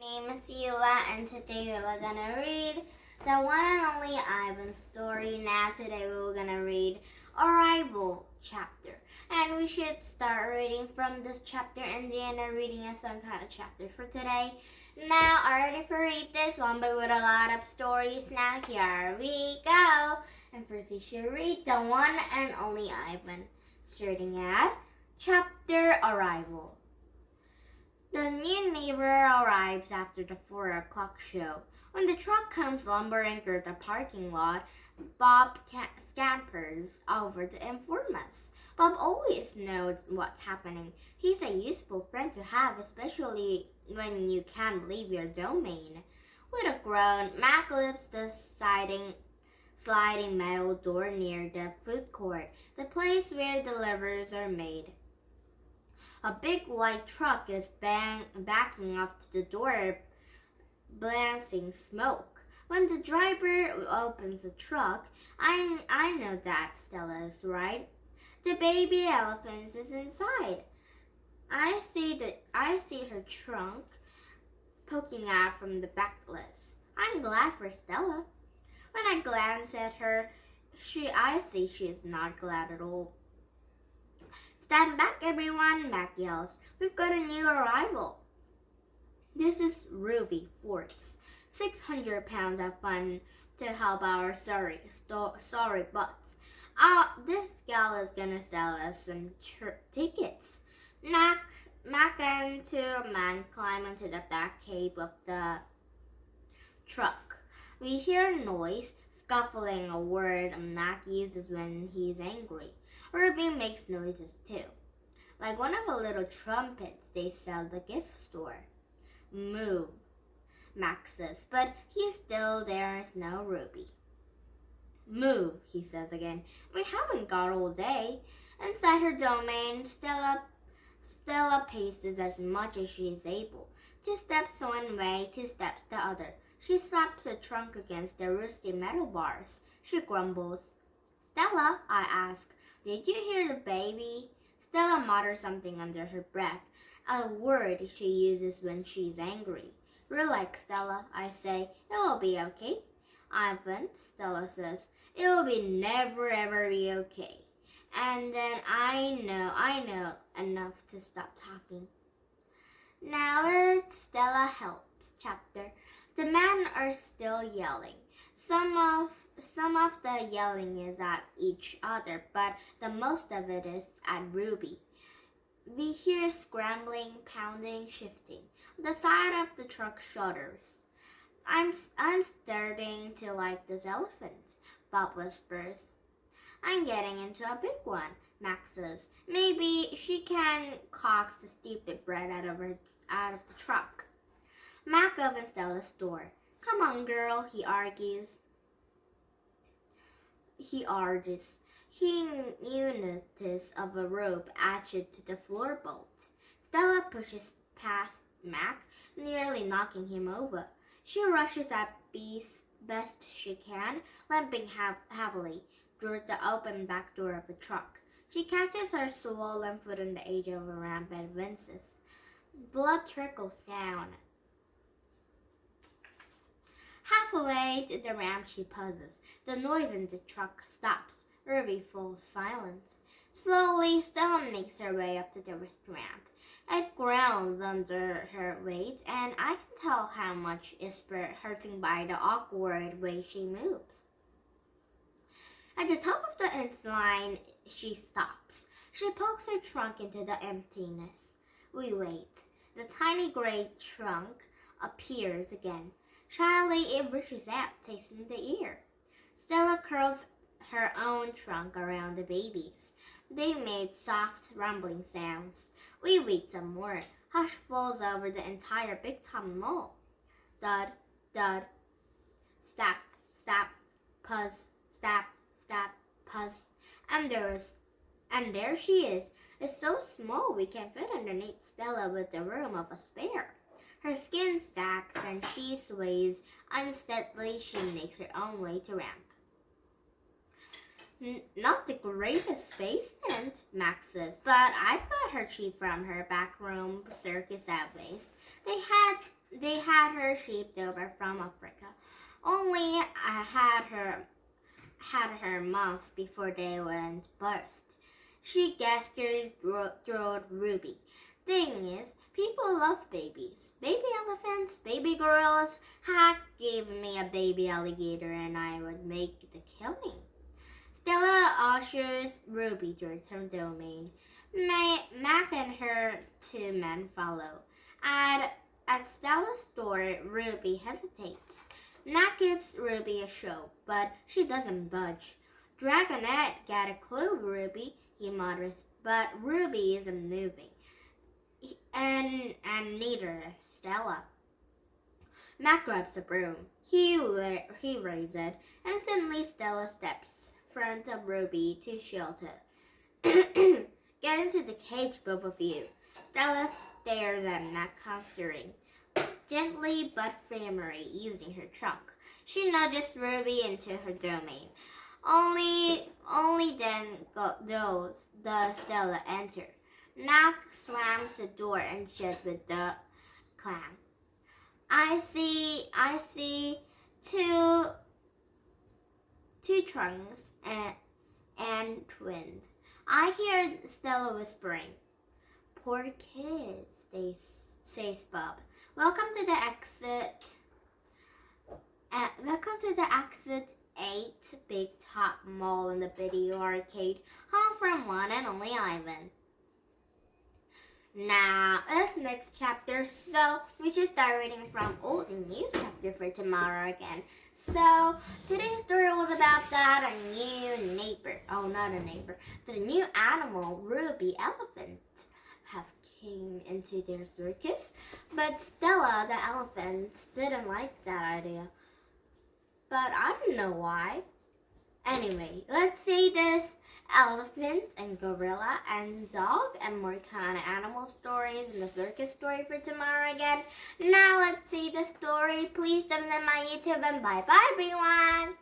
My name is Stella, and today we're gonna read the one and only Ivan story. Now today we're gonna read Arrival chapter, and we should start reading from this chapter and then reading some kind of chapter for today. Now, are you ready for read this one, but with a lot of stories? Now here we go. And first we should read the one and only Ivan, starting at chapter Arrival. The new neighbor arrives after the 4 o'clock show. When the truck comes lumbering through the parking lot, Bob scampers over to inform us. Bob always knows what's happening. He's a useful friend to have, especially when you can't leave your domain. With a groan, Mac lifts the sliding metal door near the food court, the place where the delivers are made. A big white truck is backing up to the door, blasting smoke. When the driver opens the truck, I know that Stella is right. The baby elephant is inside. I see her trunk poking out from the backless. I'm glad for Stella. When I glance at her, I see she is not glad at all. Stand back, everyone, Mac yells. We've got a new arrival. This is Ruby Forks. 600 pounds of fun to help our sorry butts. This gal is gonna sell us some tickets. Mac and two men climb into the back cab of the truck. We hear a noise, scuffling, a word Mac uses when he's angry. Ruby makes noises too, like one of the little trumpets they sell at the gift store. Move, Mac says, but he's still there is no Ruby. Move, he says again. We haven't got all day. Inside her domain, Stella paces as much as she is able. 2 steps one way, 2 steps the other. She slaps her trunk against the rusty metal bars. She grumbles. Stella, I ask, did you hear the baby? Stella mutters something under her breath, a word she uses when she's angry. Relax, Stella, I say. It'll be okay. Ivan, Stella says, it'll be never ever be okay. And then I know enough to stop talking. Now it's Stella Helps chapter. The men are still yelling. Some of the yelling is at each other, but the most of it is at Ruby. We hear scrambling, pounding, shifting. The side of the truck shudders. I'm starting to like this elephant, Bob whispers. I'm getting into a big one, Max says. Maybe she can coax the stupid bread out of the truck. Mac opens Stella's door. Come on, girl, he argues. He knew notice of a rope attached to the floor bolt. Stella pushes past Mac, nearly knocking him over. She rushes at best she can, limping heavily, through the open back door of the truck. She catches her swollen foot on the edge of a ramp and winces. Blood trickles down. Halfway to the ramp she pauses. The noise in the truck stops. Ruby falls silent. Slowly, Stella makes her way up to the wrist ramp. It groans under her weight, and I can tell how much is hurting by the awkward way she moves. At the top of the incline, she stops. She pokes her trunk into the emptiness. We wait. The tiny gray trunk appears again. Shyly, it reaches out, tasting the ear. Stella curls her own trunk around the baby's. They made soft, rumbling sounds. We wait some more. Hush falls over the entire Big Tom mall. Thud, thud, stap, stap, puzz, stap, stap, puzz. And there she is. It's so small we can fit underneath Stella with the room of a spare. Her skin sags and she sways unsteadily. She makes her own way to ramp. Not the greatest basement, Max says, but I've got her cheap from her backroom circus outways. They had They had her shipped over from Africa. Only I had her month before they went birth. She gasped, drawled Ruby. Thing is, people love babies. Baby elephants, baby gorillas. Heck, give me a baby alligator and I would make the killing. Stella ushers Ruby towards her domain. Mac and her two men follow. At Stella's door, Ruby hesitates. Mac gives Ruby a shove, but she doesn't budge. Dragonette, get a clue, Ruby, he mutters, but Ruby isn't moving. And neither is Stella. Mac grabs a broom. He raises it, and suddenly Stella steps in front of Ruby to shield her. Get into the cage, both of you. Stella stares at Mac, considering. Gently but firmly using her trunk, she nudges Ruby into her domain. Only then does Stella enter. Mac slams the door and shuts with the clang. I see two trunks and twins. I hear Stella whispering. Poor kids, says Bob. Welcome to the exit 8 Big Top Mall in the video arcade, home from one and only Ivan. Now, it's next chapter, so we should start reading from old and new chapter for tomorrow again. So, today's story was about that a new neighbor. Oh, not a neighbor. The new animal, Ruby Elephant, have came into their circus. But Stella, the elephant, didn't like that idea. But I don't know why. Anyway, let's see this elephant and gorilla and dog and more kind of animal stories and the circus story for tomorrow again. Now let's see the story. Please subscribe my YouTube and bye bye everyone.